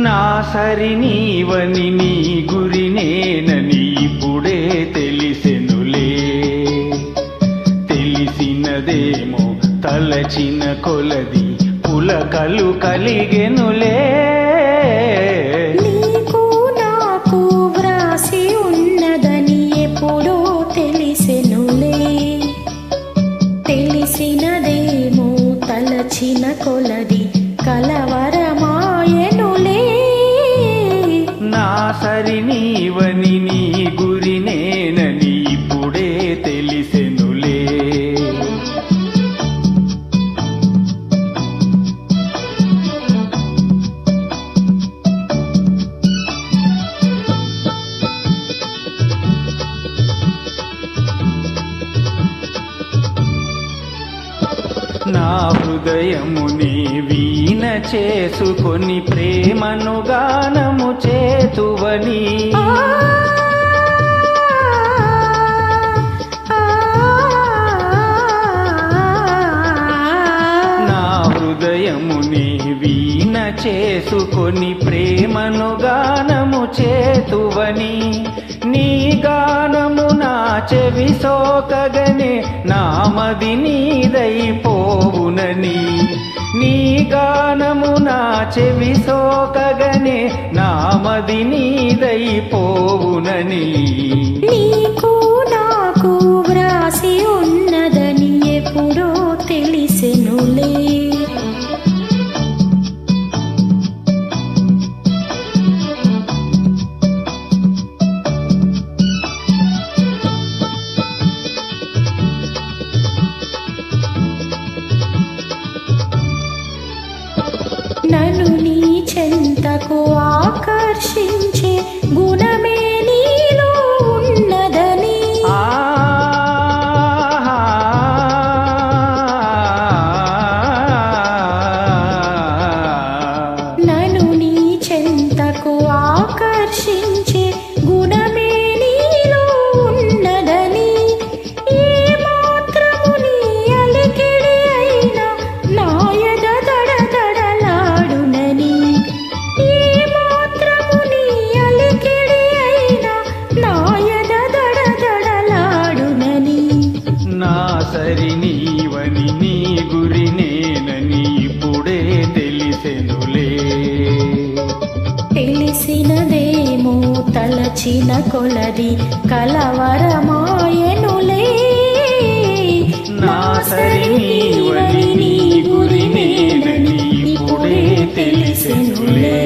నా సరి నీవని నీ గురి నేనని ఇప్పుడే తెలిసెనులే. తెలిసినదేమో తలచిన కొలది పులకలు కలిగెనులే. నీకు నాకు వ్రాసి ఉన్నదని ఎప్పుడో తెలిసెనులే. తెలిసినదేమో తలచిన కొలది కలవరమాయెనులే. నా సరి నీవని నీ గురి నేనని ఇప్పుడే తెలిసెనులే. నా హృదయముని వీణ చేసుకొని ప్రేమను గానము చేతువని. నా హృదయముని వీణ చేసుకొని ప్రేమను గానము చేతువని. నీ గానము నా చెవి సోకగనే నామది నీదైపోవునని. నీ గానము నా చెవి సోకగనే నామది నీదైపోవునని. నీకు నాకు వ్రాసి ఉన్నదని ఎప్పుడో తెలిసెనులే. నన్ను నీ చెంతకు ఆకర్షించే గుణమే నీలో ఉన్నదని. నన్ను నీ చెంతకు ఆకర్షించే గుణమే నీలో ఉన్నదని. ఏ మాత్రము నీ అలికిడి అయినా నాయద దడదడలాడునని. ఏ మాత్రము నీ అలికిడి అయినా నాయద దడదడలాడునని. నా సరి నీవని నీ గురి నేనని ఇప్పుడే తెలిసెనులే. తెలిసినదేమో తలచిన కొలది కలవరమాయెనులే. నా సరి నీవని నీ గురి నేనని ఇప్పుడే తెలిసెనులే.